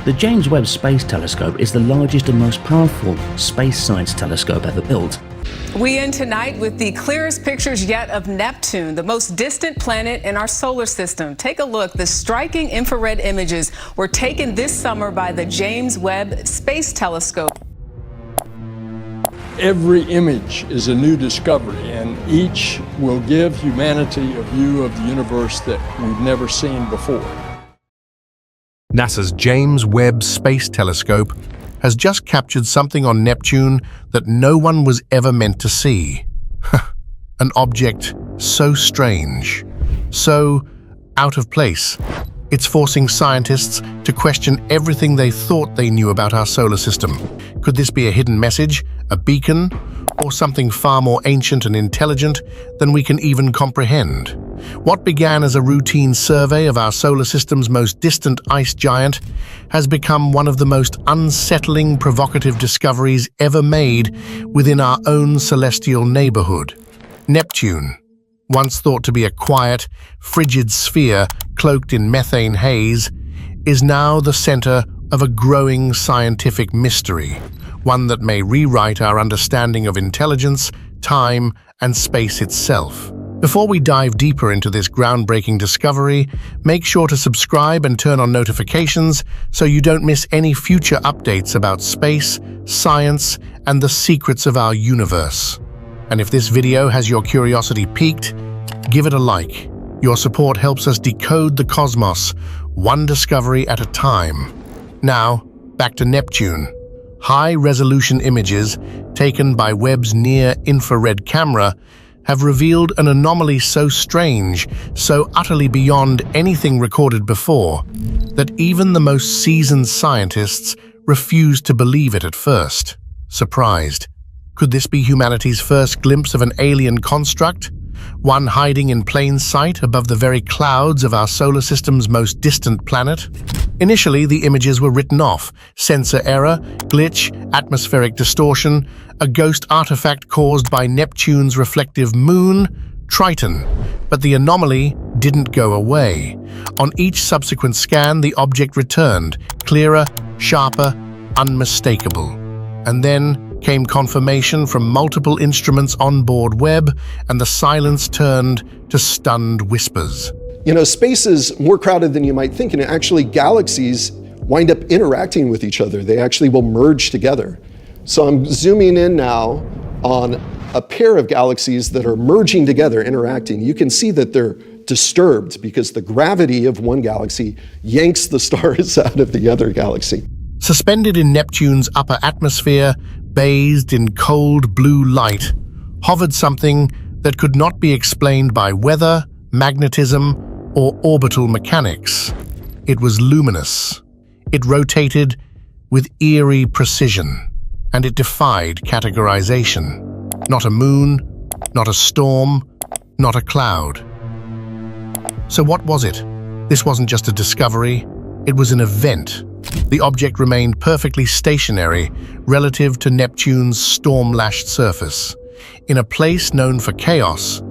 The James Webb Space Telescope is the largest and most powerful space science telescope ever built. We end tonight with the clearest pictures yet of Neptune, the most distant planet in our solar system. Take a look. The striking infrared images were taken this summer by the James Webb Space Telescope. Every image is a new discovery, and each will give humanity a view of the universe that we've never seen before. NASA's James Webb Space Telescope has just captured something on Neptune that no one was ever meant to see. An object so strange, so out of place. It's forcing scientists to question everything they thought they knew about our solar system. Could this be a hidden message, a beacon, or something far more ancient and intelligent than we can even comprehend? What began as a routine survey of our solar system's most distant ice giant has become one of the most unsettling, provocative discoveries ever made within our own celestial neighborhood. Neptune, once thought to be a quiet, frigid sphere cloaked in methane haze, is now the center of a growing scientific mystery, one that may rewrite our understanding of intelligence, time, and space itself. Before we dive deeper into this groundbreaking discovery, make sure to subscribe and turn on notifications so you don't miss any future updates about space, science, and the secrets of our universe. And if this video has your curiosity piqued, give it a like. Your support helps us decode the cosmos, one discovery at a time. Now, back to Neptune. High-resolution images taken by Webb's near-infrared camera have revealed an anomaly so strange, so utterly beyond anything recorded before, that even the most seasoned scientists refused to believe it at first. Surprised. Could this be humanity's first glimpse of an alien construct? One hiding in plain sight above the very clouds of our solar system's most distant planet? Initially, the images were written off. Sensor error, glitch, atmospheric distortion, a ghost artifact caused by Neptune's reflective moon, Triton. But the anomaly didn't go away. On each subsequent scan, the object returned, clearer, sharper, unmistakable. And then came confirmation from multiple instruments on board Webb, and the silence turned to stunned whispers. You know, space is more crowded than you might think, and actually galaxies wind up interacting with each other. They actually will merge together. So I'm zooming in now on a pair of galaxies that are merging together, interacting. You can see that they're disturbed because the gravity of one galaxy yanks the stars out of the other galaxy. Suspended in Neptune's upper atmosphere, bathed in cold blue light, hovered something that could not be explained by weather, magnetism, or orbital mechanics. It was luminous. It rotated with eerie precision, and it defied categorization. Not a moon, not a storm, not a cloud. So what was it? This wasn't just a discovery, it was an event. The object remained perfectly stationary relative to Neptune's storm-lashed surface. In a place known for chaos,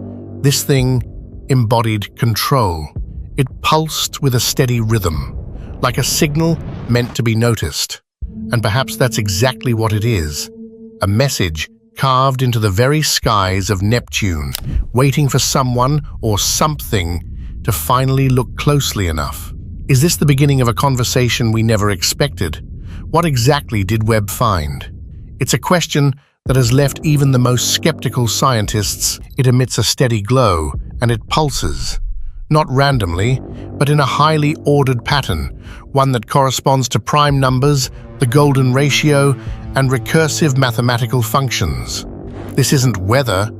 this thing embodied control. It pulsed with a steady rhythm, like a signal meant to be noticed. And perhaps that's exactly what it is. A message carved into the very skies of Neptune, waiting for someone or something to finally look closely enough. Is this the beginning of a conversation we never expected? What exactly did Webb find? It's a question that has left even the most skeptical scientists. It emits a steady glow, and it pulses. Not randomly, but in a highly ordered pattern, one that corresponds to prime numbers, the golden ratio, and recursive mathematical functions. This isn't weather,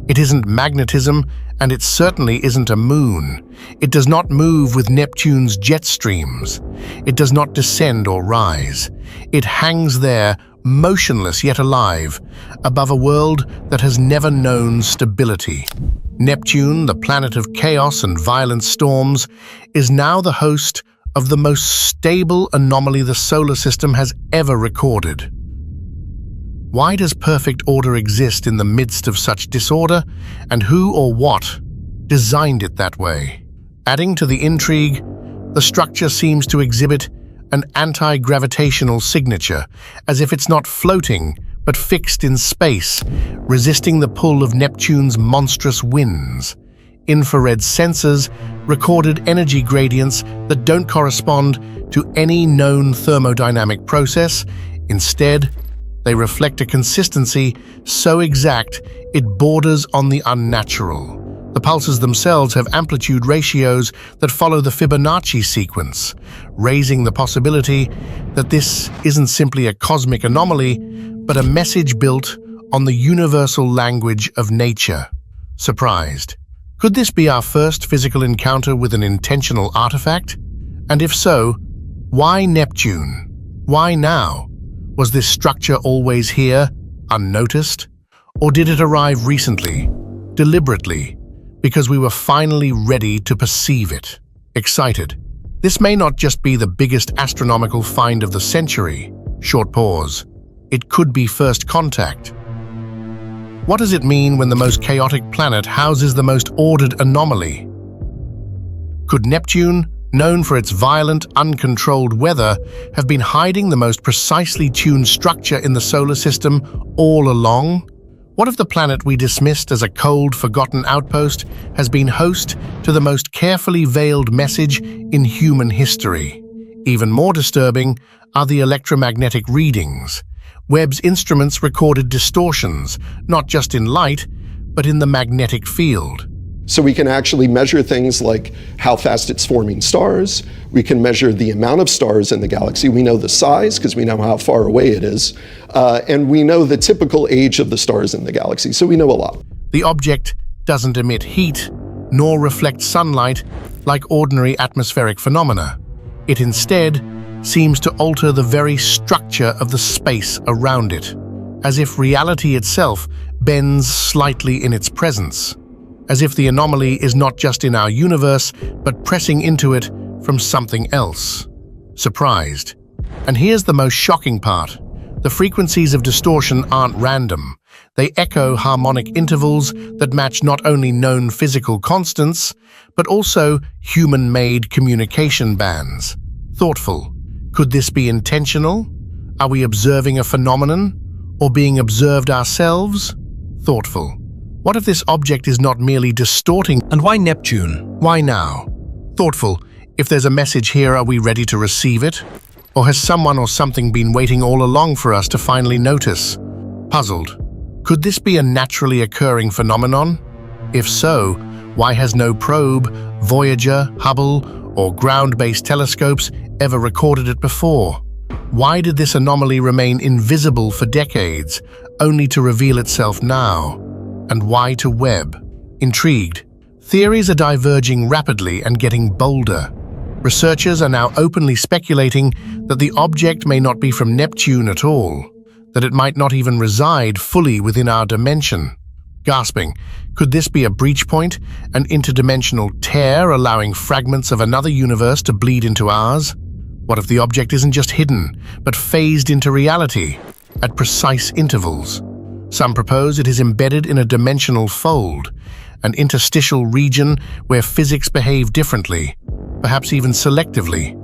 it isn't magnetism, and it certainly isn't a moon. It does not move with Neptune's jet streams. It does not descend or rise. It hangs there, motionless yet alive, above a world that has never known stability. Neptune, the planet of chaos and violent storms, is now the host of the most stable anomaly the solar system has ever recorded. Why does perfect order exist in the midst of such disorder, and who or what designed it that way? Adding to the intrigue, the structure seems to exhibit an anti-gravitational signature, as if it's not floating, but fixed in space, resisting the pull of Neptune's monstrous winds. Infrared sensors recorded energy gradients that don't correspond to any known thermodynamic process. Instead, they reflect a consistency so exact it borders on the unnatural. The pulses themselves have amplitude ratios that follow the Fibonacci sequence, raising the possibility that this isn't simply a cosmic anomaly, but a message built on the universal language of nature. Surprised. Could this be our first physical encounter with an intentional artifact? And if so, why Neptune? Why now? Was this structure always here, unnoticed? Or did it arrive recently, deliberately, because we were finally ready to perceive it? Excited. This may not just be the biggest astronomical find of the century. Short pause. It could be first contact. What does it mean when the most chaotic planet houses the most ordered anomaly? Could Neptune, known for its violent, uncontrolled weather, have been hiding the most precisely tuned structure in the solar system all along? What if the planet we dismissed as a cold, forgotten outpost has been host to the most carefully veiled message in human history? Even more disturbing are the electromagnetic readings. Webb's instruments recorded distortions, not just in light, but in the magnetic field. So we can actually measure things like how fast it's forming stars. We can measure the amount of stars in the galaxy. We know the size because we know how far away it is. And we know the typical age of the stars in the galaxy. So we know a lot. The object doesn't emit heat, nor reflect sunlight like ordinary atmospheric phenomena. It instead seems to alter the very structure of the space around it, as if reality itself bends slightly in its presence. As if the anomaly is not just in our universe, but pressing into it from something else. Surprised. And here's the most shocking part. The frequencies of distortion aren't random. They echo harmonic intervals that match not only known physical constants, but also human-made communication bands. Thoughtful. Could this be intentional? Are we observing a phenomenon? Or being observed ourselves? Thoughtful. What if this object is not merely distorting? And why Neptune? Why now? Thoughtful. If there's a message here, are we ready to receive it? Or has someone or something been waiting all along for us to finally notice? Puzzled. Could this be a naturally occurring phenomenon? If so, why has no probe, Voyager, Hubble, or ground-based telescopes ever recorded it before? Why did this anomaly remain invisible for decades, only to reveal itself now? And why to Webb? Intrigued. Theories are diverging rapidly and getting bolder. Researchers are now openly speculating that the object may not be from Neptune at all, that it might not even reside fully within our dimension. Gasping, could this be a breach point, an interdimensional tear allowing fragments of another universe to bleed into ours? What if the object isn't just hidden, but phased into reality at precise intervals? Some propose it is embedded in a dimensional fold, an interstitial region where physics behave differently, perhaps even selectively,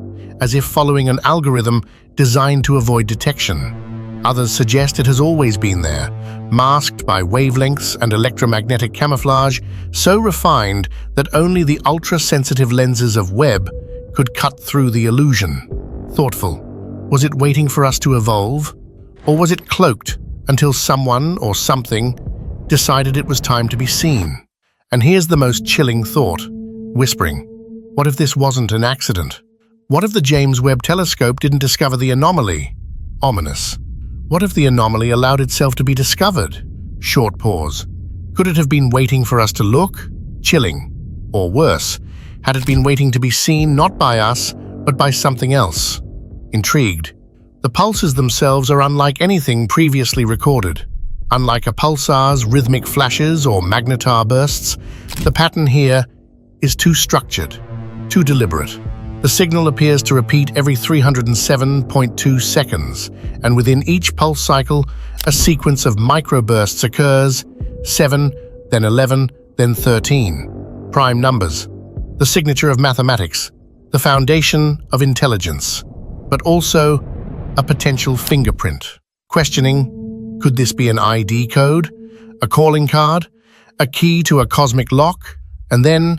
as if following an algorithm designed to avoid detection. Others suggest it has always been there, masked by wavelengths and electromagnetic camouflage so refined that only the ultra-sensitive lenses of Webb could cut through the illusion. Thoughtful. Was it waiting for us to evolve? Or was it cloaked until someone or something decided it was time to be seen? And here's the most chilling thought, whispering. What if this wasn't an accident? What if the James Webb Telescope didn't discover the anomaly? Ominous. What if the anomaly allowed itself to be discovered? Short pause. Could it have been waiting for us to look? Chilling. Or worse, had it been waiting to be seen not by us, but by something else? Intrigued. The pulses themselves are unlike anything previously recorded. Unlike a pulsar's rhythmic flashes or magnetar bursts, the pattern here is too structured, too deliberate. The signal appears to repeat every 307.2 seconds, and within each pulse cycle, a sequence of microbursts occurs, 7, then 11, then 13. Prime numbers. The signature of mathematics, the foundation of intelligence. but also a potential fingerprint. Questioning, could this be an ID code, a calling card, a key to a cosmic lock? And then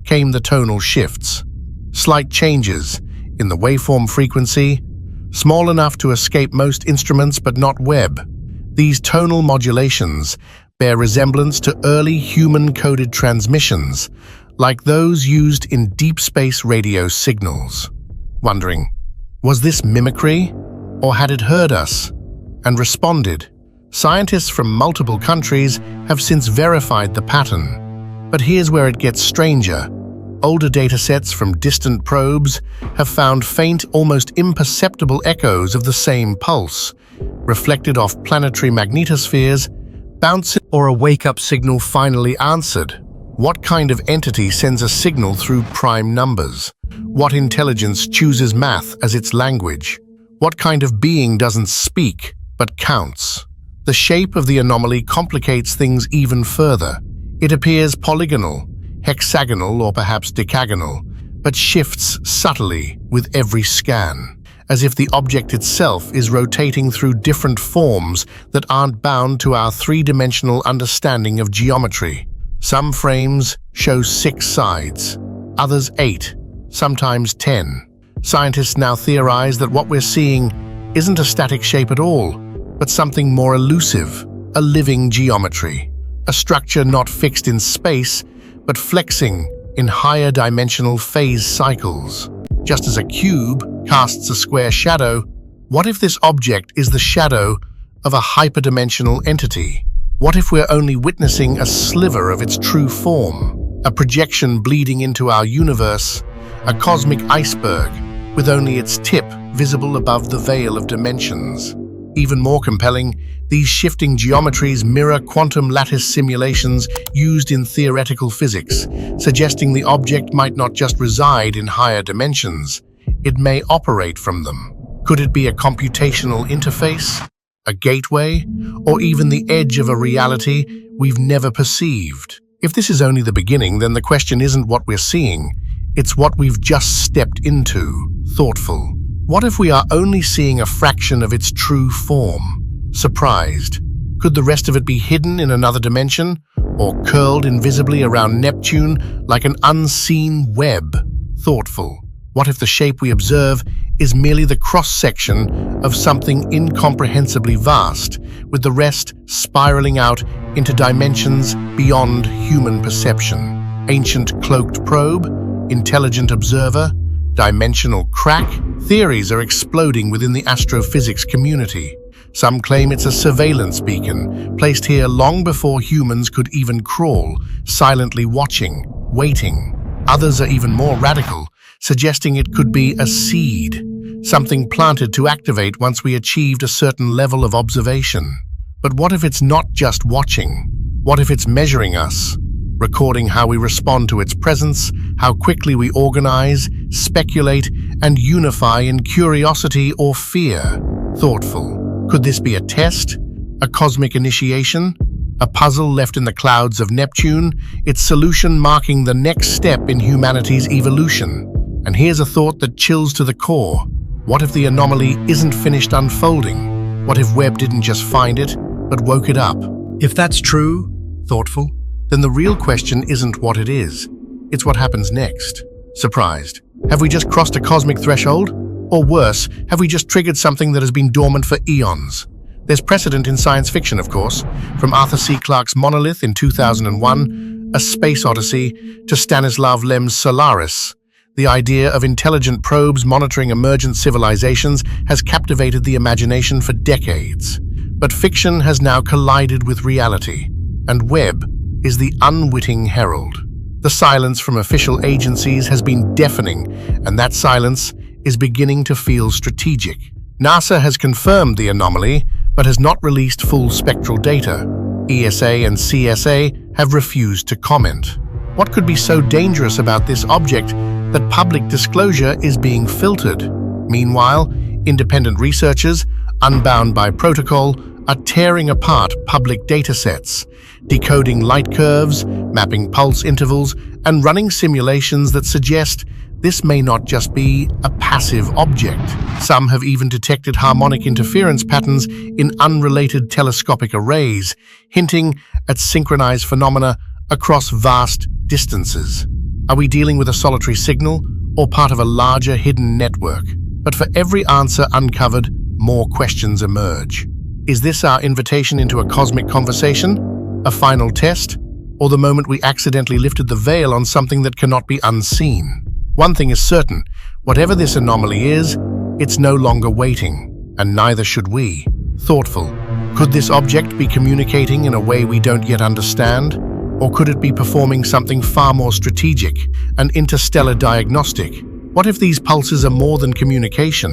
came the tonal shifts. Slight changes in the waveform frequency, small enough to escape most instruments but not Webb. These tonal modulations bear resemblance to early human-coded transmissions, like those used in deep space radio signals. Wondering, was this mimicry, or had it heard us and responded? Scientists from multiple countries have since verified the pattern. But here's where it gets stranger. Older datasets from distant probes have found faint, almost imperceptible echoes of the same pulse, reflected off planetary magnetospheres, bouncing, or a wake-up signal finally answered. What kind of entity sends a signal through prime numbers? What intelligence chooses math as its language? What kind of being doesn't speak, but counts? The shape of the anomaly complicates things even further. It appears polygonal, hexagonal, or perhaps decagonal, but shifts subtly with every scan, as if the object itself is rotating through different forms that aren't bound to our three-dimensional understanding of geometry. Some frames show 6 sides, others 8, sometimes 10. Scientists now theorize that what we're seeing isn't a static shape at all, but something more elusive, a living geometry, a structure not fixed in space, but flexing in higher dimensional phase cycles. Just as a cube casts a square shadow, what if this object is the shadow of a hyperdimensional entity? What if we're only witnessing a sliver of its true form, a projection bleeding into our universe, a cosmic iceberg with only its tip visible above the veil of dimensions? Even more compelling, these shifting geometries mirror quantum lattice simulations used in theoretical physics, suggesting the object might not just reside in higher dimensions, it may operate from them. Could it be a computational interface, a gateway, or even the edge of a reality we've never perceived? If this is only the beginning, then the question isn't what we're seeing, it's what we've just stepped into. Thoughtful. What if we are only seeing a fraction of its true form? Surprised. Could the rest of it be hidden in another dimension, or curled invisibly around Neptune like an unseen web? Thoughtful. What if the shape we observe is merely the cross-section of something incomprehensibly vast, with the rest spiraling out into dimensions beyond human perception? Ancient cloaked probe, intelligent observer, dimensional crack? Theories are exploding within the astrophysics community. Some claim it's a surveillance beacon, placed here long before humans could even crawl, silently watching, waiting. Others are even more radical, suggesting it could be a seed, something planted to activate once we achieved a certain level of observation. But what if it's not just watching? What if it's measuring us, recording how we respond to its presence, how quickly we organize, speculate, and unify in curiosity or fear? Thoughtful. Could this be a test, a cosmic initiation, a puzzle left in the clouds of Neptune, its solution marking the next step in humanity's evolution? And here's a thought that chills to the core. What if the anomaly isn't finished unfolding? What if Webb didn't just find it, but woke it up? If that's true, thoughtful, then the real question isn't what it is, it's what happens next. Surprised. Have we just crossed a cosmic threshold? Or worse, have we just triggered something that has been dormant for eons? There's precedent in science fiction, of course, from Arthur C. Clarke's Monolith in 2001, A Space Odyssey, to Stanislav Lem's Solaris. The idea of intelligent probes monitoring emergent civilizations has captivated the imagination for decades. But fiction has now collided with reality, and Webb is the unwitting herald. The silence from official agencies has been deafening, and that silence is beginning to feel strategic. NASA has confirmed the anomaly, but has not released full spectral data. ESA and CSA have refused to comment. What could be so dangerous about this object that public disclosure is being filtered? Meanwhile, independent researchers, unbound by protocol, are tearing apart public datasets, decoding light curves, mapping pulse intervals, and running simulations that suggest this may not just be a passive object. Some have even detected harmonic interference patterns in unrelated telescopic arrays, hinting at synchronized phenomena across vast distances. Are we dealing with a solitary signal or part of a larger hidden network? But for every answer uncovered, more questions emerge. Is this our invitation into a cosmic conversation, a final test, or the moment we accidentally lifted the veil on something that cannot be unseen? One thing is certain, whatever this anomaly is, it's no longer waiting, and neither should we. Thoughtful. Could this object be communicating in a way we don't yet understand? Or could it be performing something far more strategic, an interstellar diagnostic? What if these pulses are more than communication?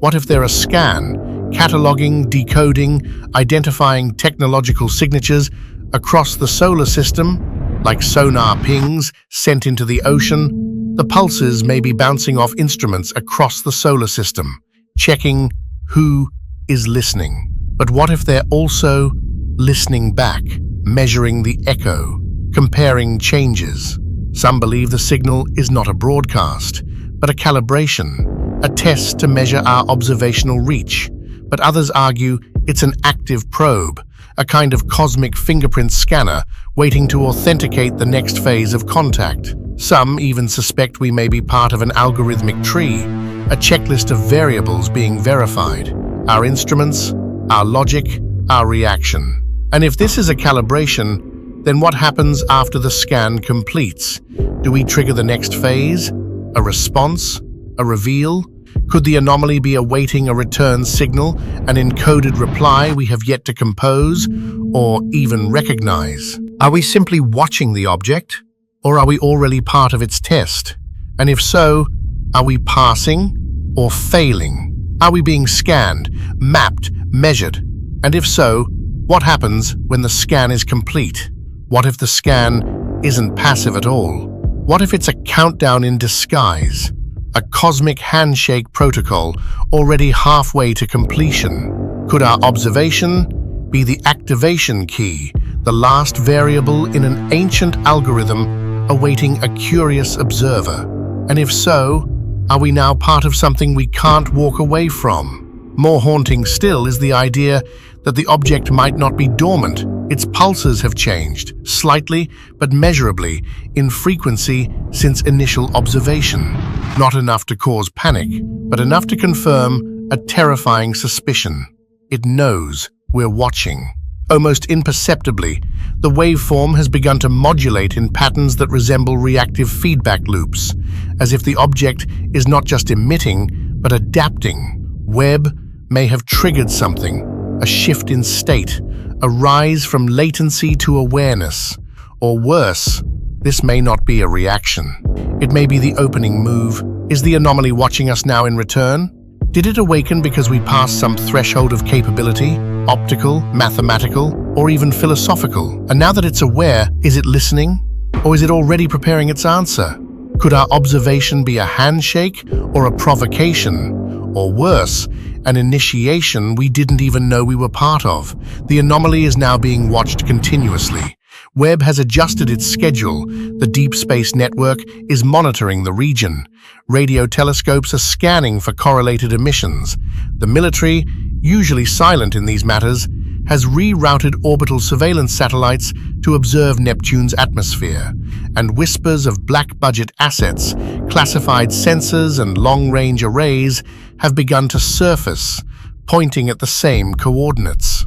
What if they're a scan, cataloging, decoding, identifying technological signatures across the solar system, like sonar pings sent into the ocean? The pulses may be bouncing off instruments across the solar system, checking who is listening. But what if they're also listening back, measuring the echo, comparing changes? Some believe the signal is not a broadcast, but a calibration, a test to measure our observational reach. But others argue it's an active probe, a kind of cosmic fingerprint scanner waiting to authenticate the next phase of contact. Some even suspect we may be part of an algorithmic tree, a checklist of variables being verified. Our instruments, our logic, our reaction. And if this is a calibration, then what happens after the scan completes? Do we trigger the next phase? A response? A reveal? Could the anomaly be awaiting a return signal, an encoded reply we have yet to compose or even recognize? Are we simply watching the object, or are we already part of its test? And if so, are we passing or failing? Are we being scanned, mapped, measured? And if so, what happens when the scan is complete? What if the scan isn't passive at all? What if it's a countdown in disguise? A cosmic handshake protocol already halfway to completion? Could our observation be the activation key, the last variable in an ancient algorithm awaiting a curious observer? And if so, are we now part of something we can't walk away from? More haunting still is the idea that the object might not be dormant. Its pulses have changed, slightly but measurably, in frequency since initial observation. Not enough to cause panic, but enough to confirm a terrifying suspicion. It knows we're watching. Almost imperceptibly, the waveform has begun to modulate in patterns that resemble reactive feedback loops, as if the object is not just emitting, but adapting. Webb may have triggered something, a shift in state, a rise from latency to awareness. Or worse, this may not be a reaction. It may be the opening move. Is the anomaly watching us now in return? Did it awaken because we passed some threshold of capability? Optical, mathematical, or even philosophical? And now that it's aware, is it listening? Or is it already preparing its answer? Could our observation be a handshake or a provocation? Or worse, an initiation we didn't even know we were part of? The anomaly is now being watched continuously. Webb has adjusted its schedule. The Deep Space Network is monitoring the region. Radio telescopes are scanning for correlated emissions. The military, usually silent in these matters, has rerouted orbital surveillance satellites to observe Neptune's atmosphere, and whispers of black-budget assets, classified sensors and long-range arrays have begun to surface, pointing at the same coordinates.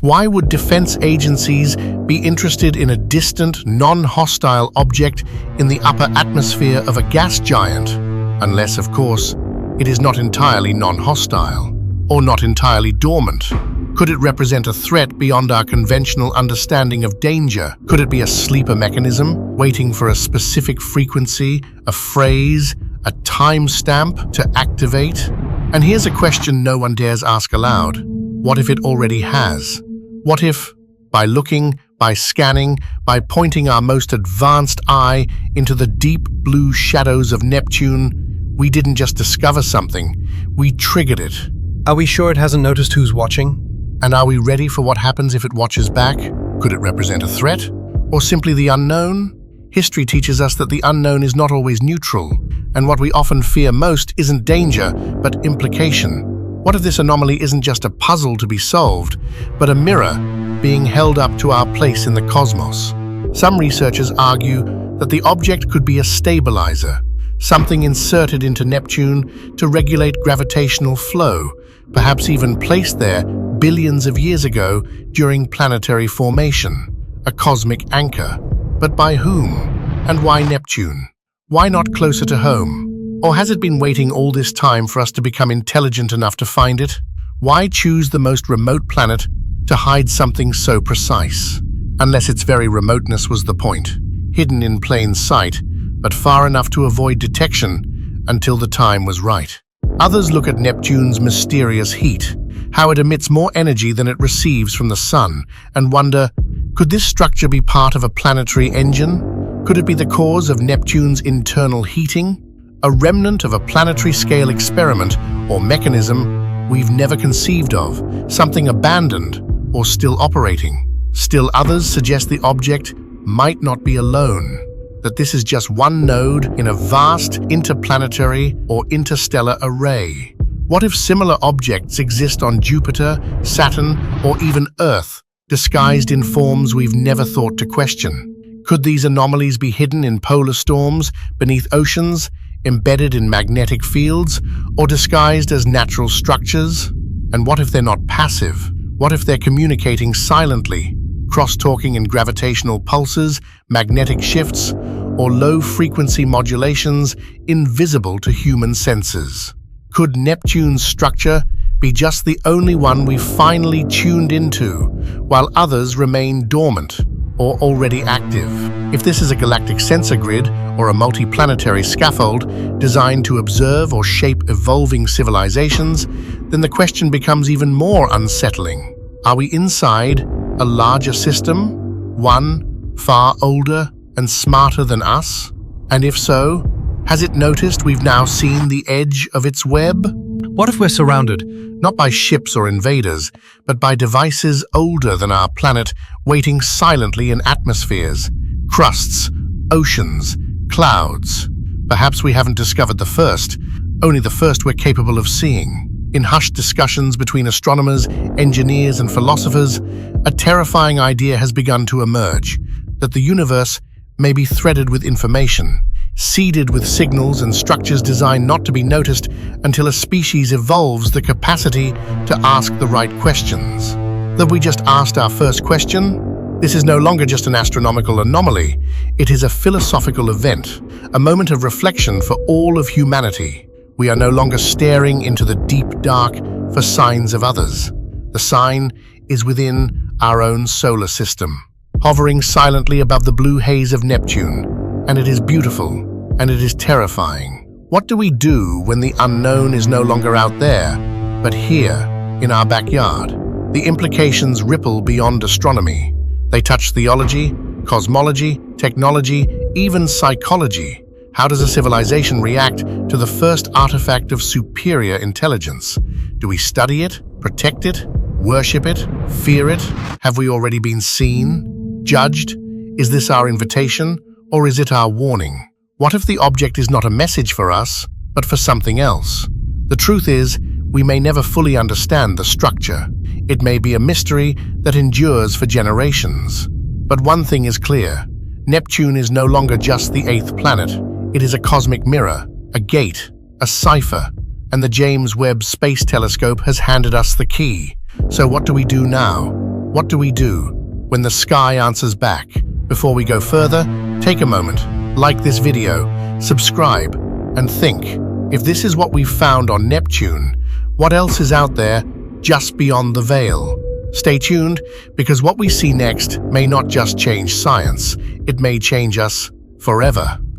Why would defense agencies be interested in a distant, non-hostile object in the upper atmosphere of a gas giant? Unless, of course, it is not entirely non-hostile, or not entirely dormant. Could it represent a threat beyond our conventional understanding of danger? Could it be a sleeper mechanism, waiting for a specific frequency, a phrase, a timestamp to activate? And here's a question no one dares ask aloud. What if it already has? What if, by looking, by scanning, by pointing our most advanced eye into the deep blue shadows of Neptune, we didn't just discover something, we triggered it? Are we sure it hasn't noticed who's watching? And are we ready for what happens if it watches back? Could it represent a threat? Or simply the unknown? History teaches us that the unknown is not always neutral, and what we often fear most isn't danger, but implication. What if this anomaly isn't just a puzzle to be solved, but a mirror being held up to our place in the cosmos? Some researchers argue that the object could be a stabilizer, something inserted into Neptune to regulate gravitational flow, perhaps even placed there billions of years ago during planetary formation. A cosmic anchor. But by whom? And why Neptune? Why not closer to home? Or has it been waiting all this time for us to become intelligent enough to find it? Why choose the most remote planet to hide something so precise? Unless its very remoteness was the point. Hidden in plain sight, but far enough to avoid detection until the time was right. Others look at Neptune's mysterious heat, how it emits more energy than it receives from the sun, and wonder, could this structure be part of a planetary engine? Could it be the cause of Neptune's internal heating? A remnant of a planetary-scale experiment or mechanism we've never conceived of, something abandoned or still operating. Still others suggest the object might not be alone, that this is just one node in a vast interplanetary or interstellar array. What if similar objects exist on Jupiter, Saturn, or even Earth, disguised in forms we've never thought to question? Could these anomalies be hidden in polar storms, beneath oceans, embedded in magnetic fields, or disguised as natural structures? And what if they're not passive? What if they're communicating silently, cross-talking in gravitational pulses, magnetic shifts, or low-frequency modulations invisible to human senses? Could Neptune's structure be just the only one we've finally tuned into, while others remain dormant or already active? If this is a galactic sensor grid or a multi-planetary scaffold designed to observe or shape evolving civilizations, then the question becomes even more unsettling. Are we inside a larger system, one far older and smarter than us? And if so, has it noticed we've now seen the edge of its web? What if we're surrounded? Not by ships or invaders, but by devices older than our planet, waiting silently in atmospheres, crusts, oceans, clouds. Perhaps we haven't discovered the first, only the first we're capable of seeing. In hushed discussions between astronomers, engineers, and philosophers, a terrifying idea has begun to emerge, that the universe may be threaded with information, seeded with signals and structures designed not to be noticed until a species evolves the capacity to ask the right questions. Have we just asked our first question? This is no longer just an astronomical anomaly. It is a philosophical event, a moment of reflection for all of humanity. We are no longer staring into the deep dark for signs of others. The sign is within our own solar system, hovering silently above the blue haze of Neptune. And it is beautiful, and it is terrifying. What do we do when the unknown is no longer out there, but here, in our backyard? The implications ripple beyond astronomy. They touch theology, cosmology, technology, even psychology. How does a civilization react to the first artifact of superior intelligence? Do we study it, protect it, worship it, fear it? Have we already been seen, judged? Is this our invitation? Or is it our warning? What if the object is not a message for us, but for something else? The truth is, we may never fully understand the structure. It may be a mystery that endures for generations. But one thing is clear. Neptune is no longer just the eighth planet. It is a cosmic mirror, a gate, a cipher, and the James Webb Space Telescope has handed us the key. So what do we do now? What do we do when the sky answers back? Before we go further, take a moment, like this video, subscribe, and think. If this is what we've found on Neptune, what else is out there just beyond the Vale? Stay tuned, because what we see next may not just change science, it may change us forever.